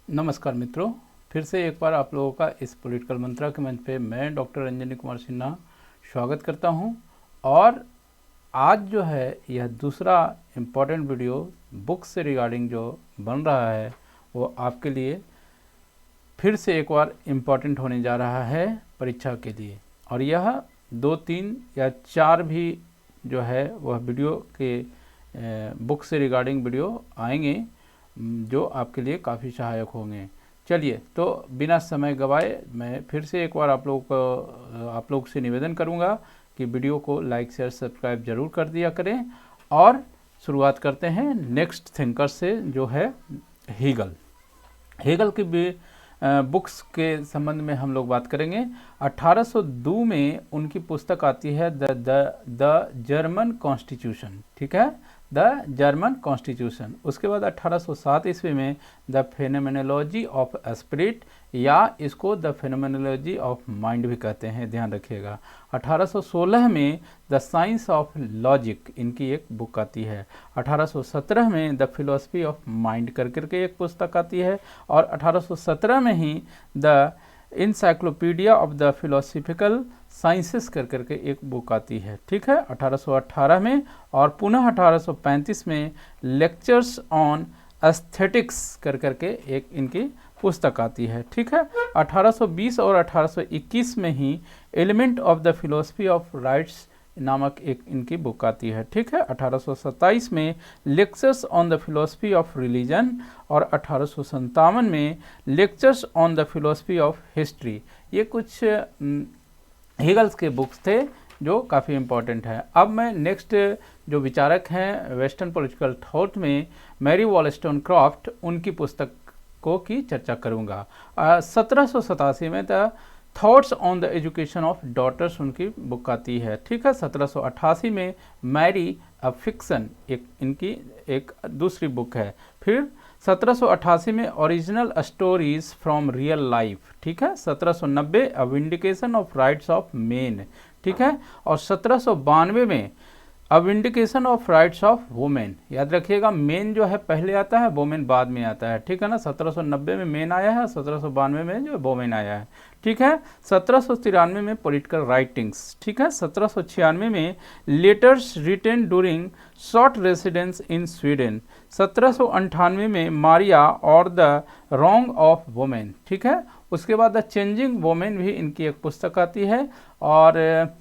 नमस्कार मित्रों, फिर से एक बार आप लोगों का इस पॉलिटिकल मंत्रा के मंच पे मैं डॉक्टर अंजनी कुमार सिन्हा स्वागत करता हूं। और आज जो है यह दूसरा इम्पोर्टेंट वीडियो बुक से रिगार्डिंग जो बन रहा है वो आपके लिए फिर से एक बार इम्पोर्टेंट होने जा रहा है परीक्षा के लिए। और यह 2, 3 या 4 भी जो है वह वीडियो के बुक से रिगार्डिंग वीडियो आएंगे जो आपके लिए काफ़ी सहायक होंगे। चलिए, तो बिना समय गवाए मैं फिर से एक बार आप लोग से निवेदन करूंगा कि वीडियो को लाइक शेयर सब्सक्राइब जरूर कर दिया करें। और शुरुआत करते हैं नेक्स्ट थिंकर से, जो है हेगल की बुक्स के संबंध में हम लोग बात करेंगे। 1802 में उनकी पुस्तक आती है द जर्मन कॉन्स्टिट्यूशन, ठीक है, द जर्मन कॉन्स्टिट्यूशन। उसके बाद 1807 ईस्वी में द फेनोमेनोलॉजी ऑफ स्पिरिट, या इसको द फेनोमेनोलॉजी ऑफ माइंड भी कहते हैं, ध्यान रखिएगा। 1816 में द साइंस ऑफ लॉजिक इनकी एक बुक आती है। 1817 में द फिलोसफी ऑफ माइंड करके एक पुस्तक आती है। और 1817 में ही the encyclopedia of the philosophical sciences करके एक बुक आती है, ठीक है, 1818 में। और पुनः 1835 में लेक्चर्स ऑन एस्थेटिक्स करके एक इनकी पुस्तक आती है, ठीक है। 1820 और 1821 में ही element of the philosophy of rights नामक एक इनकी बुक आती है, ठीक है। 1827 में lectures on the philosophy of religion, और 1857 में lectures on the philosophy of history. ये कुछ हेगल्स के बुक्स थे जो काफ़ी इम्पोर्टेंट है। अब मैं नेक्स्ट जो विचारक हैं वेस्टर्न पॉलिटिकल थॉट में, मैरी वॉलस्टोनक्रॉफ्ट, उनकी पुस्तकों की चर्चा करूँगा। 1787 में the thoughts on the education of daughters उनकी बुक आती है, ठीक है। 1788 में मैरी अ फिक्सन एक इनकी एक दूसरी बुक है। फिर 1788 में original stories from real life, ठीक है। 1790 a vindication of rights of men, ठीक है। और 1792 में a vindication of rights of women. याद रखिएगा, मेन जो है पहले आता है, वुमेन बाद में आता है, ठीक है ना। 1790 में मेन आया है, 1792 में जो वुमेन आया है, ठीक है। 1793 में पॉलिटिकल राइटिंग्स, ठीक है। 1796 में letters written during short residence in Sweden. 1798 में मारिया और द रॉन्ग ऑफ वुमेन, ठीक है। उसके बाद द चेंजिंग वुमेन भी इनकी एक पुस्तक आती है। और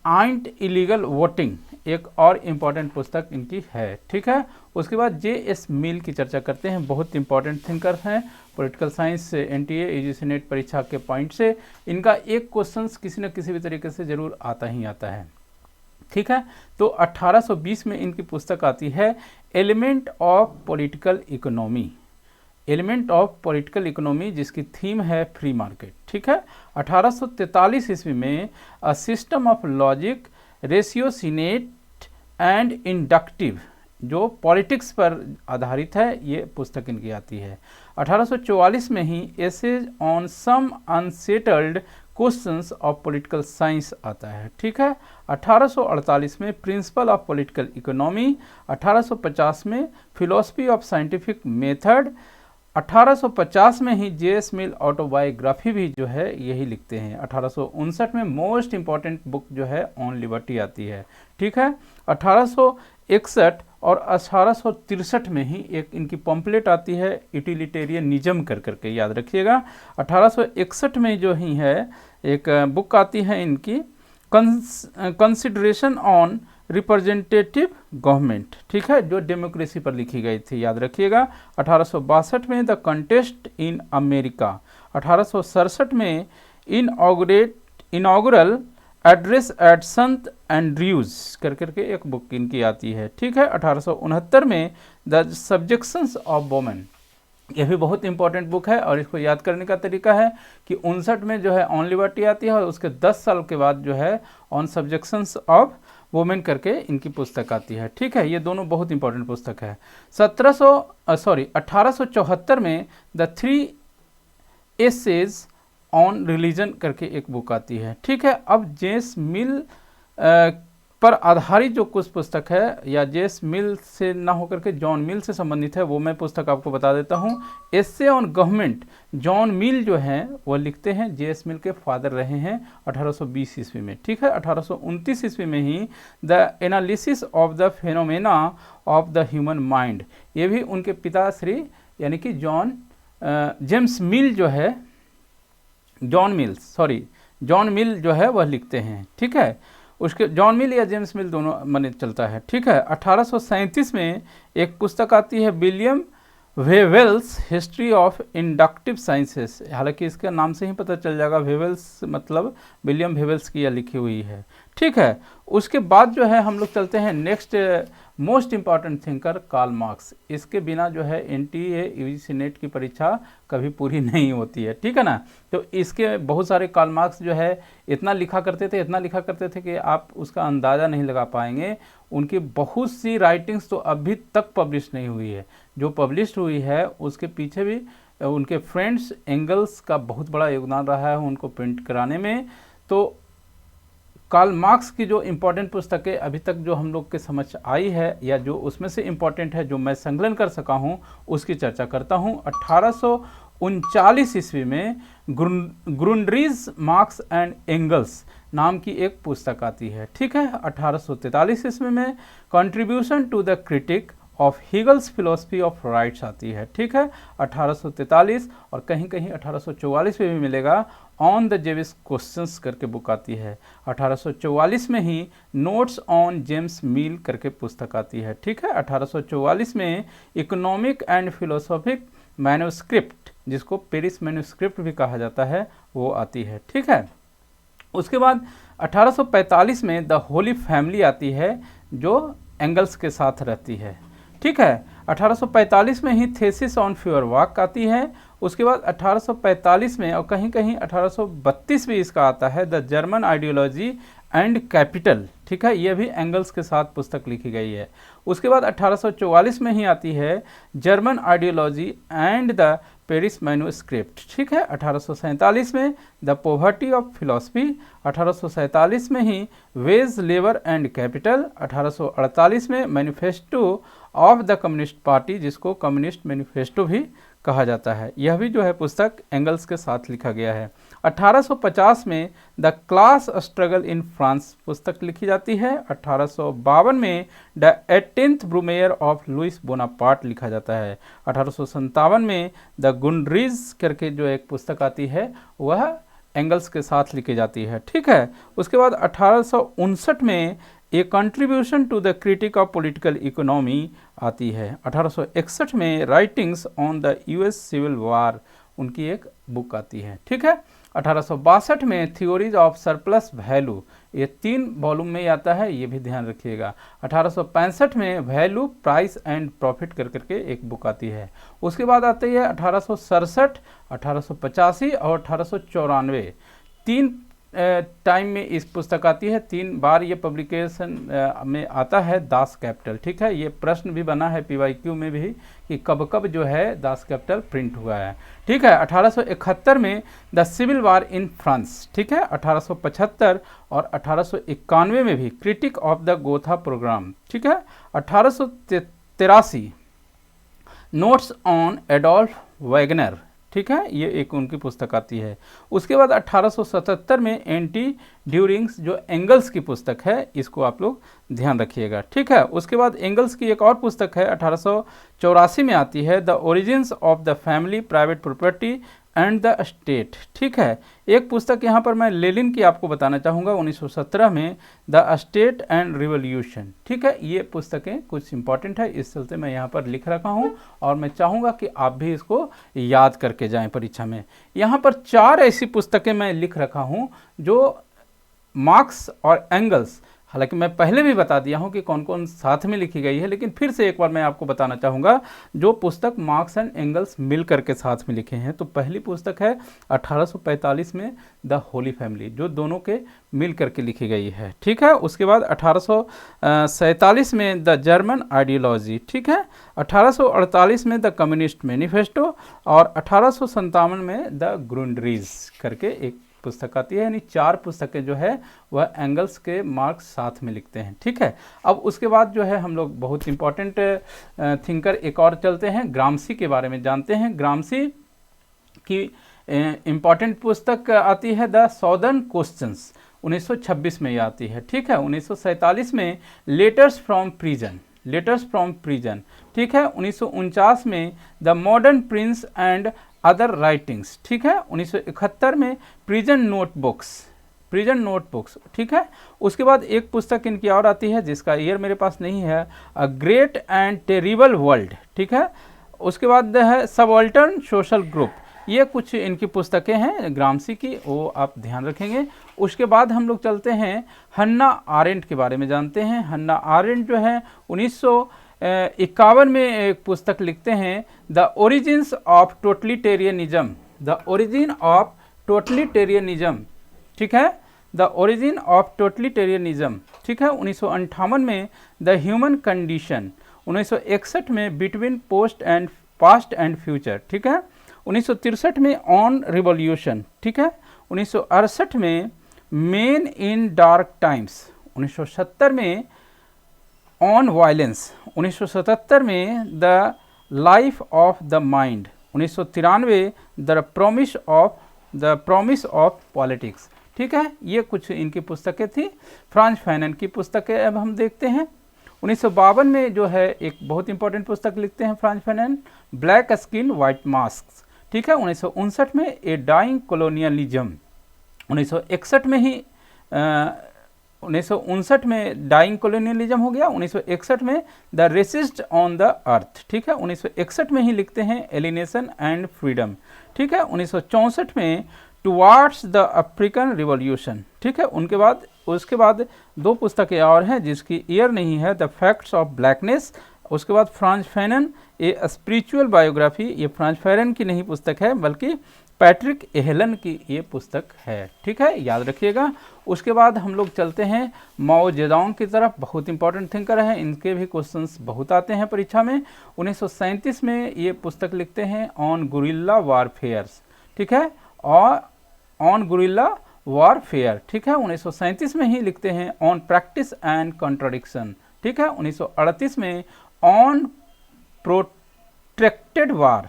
आइंट इलीगल वोटिंग एक और इम्पॉर्टेंट पुस्तक इनकी है, ठीक है। उसके बाद J.S. मिल की चर्चा करते हैं, बहुत इंपॉर्टेंट थिंकर हैं पॉलिटिकल साइंस से, NTA UGC नेट परीक्षा के पॉइंट से इनका एक क्वेश्चन किसी न किसी भी तरीके से जरूर आता ही आता है, ठीक है। तो 1820 में इनकी पुस्तक आती है element of political economy, element of political economy, जिसकी थीम है फ्री मार्केट, ठीक है। 1843 ईस्वी में a system of logic, ratiocinative and inductive, जो पॉलिटिक्स पर आधारित है, ये पुस्तक इनकी आती है। 1844 में ही essays on some unsettled questions of political science आता है, ठीक है। 1848 में प्रिंसिपल ऑफ पॉलिटिकल इकोनॉमी। 1850 में फिलोसफी ऑफ साइंटिफिक मेथड। 1850 में ही J.S. मिल ऑटोबायोग्राफी भी जो है यही लिखते हैं। 1859 में मोस्ट इंपॉर्टेंट बुक जो है ऑन लिबर्टी आती है, ठीक है। 1861 और 1863 में ही एक इनकी पम्पलेट आती है यूटिलिटेरियनिज्म करके, याद रखिएगा। 1861 में जो ही है एक बुक आती है इनकी कंसिडरेशन ऑन रिप्रेजेंटेटिव गवर्नमेंट, ठीक है, जो डेमोक्रेसी पर लिखी गई थी, याद रखिएगा। 1862 में द कंटेस्ट इन अमेरिका। 1867 में इनॉग्रल एड्रेस एट संत एंड्रयूज करके एक बुक इनकी आती है, ठीक है। 1869 में द सब्जेक्शंस ऑफ वुमेन, यह भी बहुत इंपॉर्टेंट बुक है। और इसको याद करने का तरीका है कि 59 में जो है ऑन लिबर्टी आती है, और उसके 10 साल के बाद जो है ऑन सब्जेक्शंस ऑफ वुमेन करके इनकी पुस्तक आती है, ठीक है। ये दोनों बहुत इंपॉर्टेंट पुस्तक है। 1874 में द 3 एसेज ऑन रिलीजन करके एक बुक आती है, ठीक है। अब जेम्स मिल पर आधारित जो कुछ पुस्तक है या जेस मिल से ना होकर के जॉन मिल से संबंधित है, वो मैं पुस्तक आपको बता देता हूँ। एस्से ऑन गवर्नमेंट, जॉन मिल जो हैं वो लिखते हैं, जेस मिल के फादर रहे हैं 1820 ईस्वी में, ठीक है। 1829 ईस्वी में ही the analysis of the phenomena of the human mind, ये भी उनके पिता श्री यानी कि जेम्स मिल जो है, जॉन मिल जो है वह लिखते हैं, ठीक है। उसके जॉन मिल या जेम्स मिल दोनों माने चलता है, ठीक है। 1837 में एक पुस्तक आती है William Wavell's history of inductive sciences, हालांकि इसके नाम से ही पता चल जाएगा वेवेल्स मतलब विलियम वेवेल्स की यह लिखी हुई है, ठीक है। उसके बाद जो है हम लोग चलते हैं next most important thinker Karl Marx. इसके बिना जो है एनटीए यूजीसी नेट की परीक्षा कभी पूरी नहीं होती है, ठीक है ना। तो इसके बहुत सारे कार्ल मार्क्स जो है इतना लिखा करते थे कि आप उसका अंदाज़ा नहीं लगा पाएंगे। उनकी बहुत सी राइटिंग्स तो अभी तक पब्लिश नहीं हुई है, जो पब्लिश हुई है उसके पीछे भी उनके फ्रेंड्स एंगल्स का बहुत बड़ा योगदान रहा है उनको प्रिंट कराने में। तो कार्ल मार्क्स की जो इम्पोर्टेंट पुस्तकें अभी तक जो हम लोग के समझ आई है या जो उसमें से इम्पोर्टेंट है जो मैं संकलन कर सका हूँ उसकी चर्चा करता हूँ। 1839 ईस्वी में ग्रुंडरीज मार्क्स एंड एंगल्स नाम की एक पुस्तक आती है, ठीक है। 1843 ईस्वी में contribution to the critique of Hegel's philosophy of rights आती है, ठीक है। 1843 और कहीं कहीं 1844 में भी मिलेगा ऑन द जेविस क्वेश्चंस करके बुक आती है। 1844 में ही नोट्स ऑन जेम्स मिल करके पुस्तक आती है, ठीक है। 1844 में इकोनॉमिक एंड फिलोसॉफिक मैन्युस्क्रिप्ट, जिसको पेरिस मैन्युस्क्रिप्ट भी कहा जाता है, वो आती है, ठीक है। उसके बाद 1845 में द होली फैमिली आती है जो एंगल्स के साथ रहती है, ठीक है। 1845 में ही थेसिस ऑन फ्यूअरबाख आती है। उसके बाद 1845 में और कहीं कहीं 1832 भी इसका आता है the German ideology and capital, ठीक है। यह भी एंगल्स के साथ पुस्तक लिखी गई है। उसके बाद 1844 में ही आती है German ideology and the Paris manuscript, ठीक है। 1847 में द पॉवर्टी ऑफ फिलॉसफी, 1847 में ही वेज लेबर एंड कैपिटल, 1848 में manifesto of the communist party, जिसको कम्युनिस्ट मैनिफेस्टो भी कहा जाता है। यह भी जो है पुस्तक एंगल्स के साथ लिखा गया है। 1850 में the class struggle in France पुस्तक लिखी जाती है। 1852 में the 18th Brumaire of Louis Bonaparte लिखा जाता है। 1857 में द गुंडरीज करके जो एक पुस्तक आती है वह एंगल्स के साथ लिखी जाती है, ठीक है। उसके बाद 1859 में a contribution to the critique of political economy आती है। 1861 में writings on the US civil war उनकी एक बुक आती है, ठीक है। 1862 में थ्योरीज ऑफ सरप्लस वैल्यू, ये 3 वॉल्यूम में आता है, ये भी ध्यान रखिएगा। 1865 में वैल्यू प्राइस एंड प्रॉफिट कर करके एक बुक आती है। उसके बाद आती है 1867, 1885 और 1894, 3 टाइम में इस पुस्तक आती है। 3 बार ये पब्लिकेशन में आता है दास कैपिटल, ठीक है। ये प्रश्न भी बना है PYQ में भी कि कब कब जो है दास कैपिटल प्रिंट हुआ है, ठीक है। 1871 में the civil war in France, ठीक है। 1875 और 1891 में भी critique of the Gotha programme, ठीक है। 1883 नोट्स ऑन एडोल्फ वैगनर, ठीक है, ये एक उनकी पुस्तक आती है। उसके बाद 1877 में एंटी ड्यूरिंग्स जो एंगल्स की पुस्तक है, इसको आप लोग ध्यान रखिएगा, ठीक है। उसके बाद एंगल्स की एक और पुस्तक है 1884 में आती है the origins of the family private property and the state, ठीक है। एक पुस्तक यहाँ पर मैं लेनिन की आपको बताना चाहूँगा 1917 में द स्टेट एंड रिवॉल्यूशन, ठीक है। ये पुस्तकें कुछ इंपॉर्टेंट है, इस चलते मैं यहाँ पर लिख रखा हूँ और मैं चाहूँगा कि आप भी इसको याद करके जाएं परीक्षा में। यहाँ पर 4 ऐसी पुस्तकें मैं लिख रखा हूँ जो मार्क्स और एंगल्स, हालांकि मैं पहले भी बता दिया हूं कि कौन कौन साथ में लिखी गई है, लेकिन फिर से एक बार मैं आपको बताना चाहूँगा जो पुस्तक मार्क्स एंड एंगल्स मिल करके साथ में लिखे हैं। तो पहली पुस्तक है 1845 में द होली फैमिली, जो दोनों के मिल करके लिखी गई है, ठीक है। उसके बाद 1847 में द जर्मन आइडियोलॉजी, ठीक है। 1848 में द कम्युनिस्ट मैनिफेस्टो और 1857 में द ग्रुंडरीज करके एक पुस्तक आती है, यानी 4 पुस्तकें जो है वह एंगल्स के मार्क्स साथ में लिखते हैं। ठीक है, अब उसके बाद जो है हम लोग बहुत इंपॉर्टेंट थिंकर एक और चलते हैं, ग्रामसी के बारे में जानते हैं। ग्रामसी की इम्पॉर्टेंट पुस्तक आती है द साउदर्न क्वेश्चंस, 1926 में ये आती है। ठीक है, 1947 में letters from prison, letters from prison. ठीक है, 1949 में the modern Prince and other writings. ठीक है, 1971 में प्रिजन नोटबुक्स, प्रिजन नोटबुक्स। ठीक है, उसके बाद एक पुस्तक इनकी और आती है जिसका ईयर मेरे पास नहीं है, a great and terrible world. ठीक है, उसके बाद है सबाल्टर्न सोशल ग्रुप। ये कुछ इनकी पुस्तकें हैं ग्रामसी की, वो आप ध्यान रखेंगे। उसके बाद हम लोग चलते हैं हन्ना आरेंट के बारे में जानते हैं। हन्ना आरेंट जो है 1951 में एक पुस्तक लिखते हैं, the origins of totalitarianism, the origin of totalitarianism. ठीक है, द ओरिजिन ऑफ टोटलिटेरियनिज्म। ठीक है, 1958 में द ह्यूमन कंडीशन, 1961 में बिटवीन पास्ट एंड फ्यूचर। ठीक है, 1963 में ऑन रिवॉल्यूशन। ठीक है, 1968 में मेन इन डार्क टाइम्स, 1970 में ऑन वायलेंस, 1977 में the life of the mind, 1993 the promise of politics. ठीक है, ये कुछ इनकी पुस्तकें थी। फ्रांज फैनन की पुस्तकें अब हम देखते हैं। 1952 में जो है एक बहुत इंपॉर्टेंट पुस्तक लिखते हैं Franz Fanon, black skin white mask. ठीक है, 1959 में ए डाइंग कॉलोनियलिज्म, 1961 में ही 1959 में डाइंग कॉलोनियलिज्म हो गया, 1961 में the resist on the earth. ठीक है, 1961 में ही लिखते हैं एलिनेशन एंड फ्रीडम। ठीक है, 1964 में टुवार्ड्स द अफ्रीकन रिवॉल्यूशन। ठीक है, उसके बाद 2 पुस्तकें और हैं जिसकी ईयर नहीं है, द फैक्ट्स ऑफ ब्लैकनेस। उसके बाद Franz Fanon a spiritual biography, ये फ्रांज फैनन की नहीं पुस्तक है बल्कि पैट्रिक एहलन की ये पुस्तक है। ठीक है, याद रखिएगा। उसके बाद हम लोग चलते हैं माओ जेडोंग की तरफ, बहुत इंपॉर्टेंट थिंकर हैं, इनके भी क्वेश्चंस बहुत आते हैं परीक्षा में। 1937 में ये पुस्तक लिखते हैं ऑन गुरिल्ला वारफेयर्स। ठीक है, और ऑन गुरिल्ला वारफेयर। ठीक है, 1937 में ही लिखते हैं ऑन प्रैक्टिस एंड कॉन्ट्राडिक्शन। ठीक है, 1938 में on protracted war,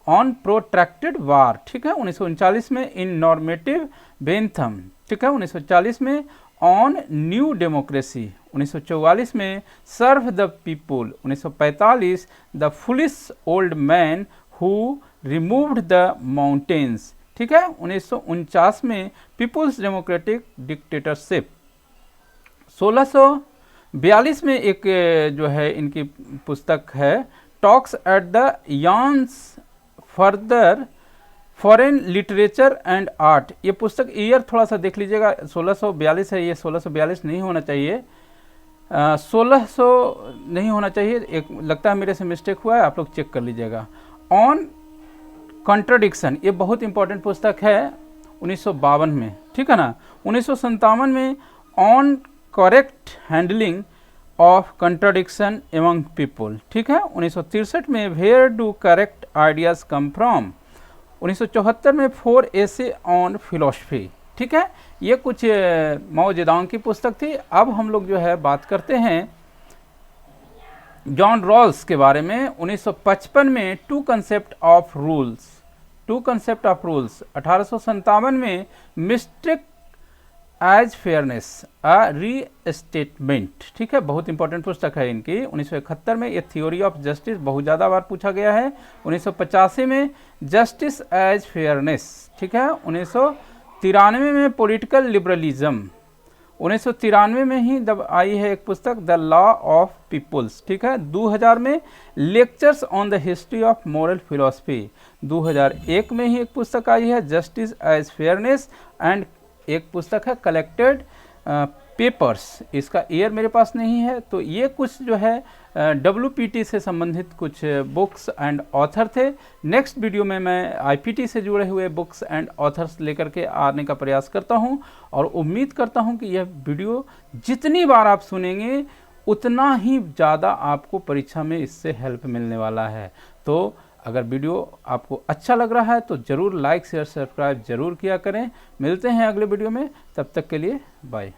on protracted war. ठीक है, 1939 में इन नॉर्मेटिव बेंथम। ठीक है, 1940 में ऑन न्यू डेमोक्रेसी, 1944 में serve the people, 1945 the foolish old man who removed the mountains. ठीक है, 1949 में पीपुल्स डेमोक्रेटिक डिक्टेटरशिप। 1642 में एक जो है इनकी पुस्तक है, talks at the yarns further foreign literature and art. ये पुस्तक ईयर थोड़ा सा देख लीजिएगा, 1642 है, ये 1642 नहीं होना चाहिए, 1600 नहीं होना चाहिए, एक लगता है मेरे से मिस्टेक हुआ है, आप लोग चेक कर लीजिएगा। ऑन कॉन्ट्रडिक्शन, ये बहुत इंपॉर्टेंट पुस्तक है, 1952 में। ठीक है ना, 1957 में on correct handling of contradiction among people. ठीक है, 1963 में where do correct ideas come from, 1974 में 4 एसे ऑन फिलोसफी। ठीक है, ये कुछ माओ जेडोंग की पुस्तक थी। अब हम लोग जो है बात करते हैं जॉन रॉल्स के बारे में। 1955 में two concept of rules, two concept of rules. 1857 में mistake as fairness a restatement. ठीक है, बहुत इंपॉर्टेंट पुस्तक है इनकी। 1971 में ये थ्योरी ऑफ जस्टिस बहुत ज़्यादा बार पूछा गया है। 1985 में जस्टिस एज फेयरनेस। ठीक है, 1993 में पॉलिटिकल लिबरलिज्म। 1993 में ही जब आई है एक पुस्तक द लॉ ऑफ पीपुल्स। ठीक है, 2000 में lectures on the history of moral philosophy. 2001 में ही एक पुस्तक आई है जस्टिस एज फेयरनेस, एंड एक पुस्तक है कलेक्टेड पेपर्स। इसका ईयर मेरे पास नहीं है। तो ये कुछ जो है WPT से संबंधित कुछ बुक्स एंड ऑथर थे। नेक्स्ट वीडियो में मैं IPT से जुड़े हुए बुक्स एंड ऑथर्स लेकर के आने का प्रयास करता हूं, और उम्मीद करता हूं कि यह वीडियो जितनी बार आप सुनेंगे उतना ही ज़्यादा आपको परीक्षा में इससे हेल्प मिलने वाला है। तो अगर वीडियो आपको अच्छा लग रहा है तो ज़रूर लाइक शेयर सब्सक्राइब ज़रूर किया करें। मिलते हैं अगले वीडियो में, तब तक के लिए बाय।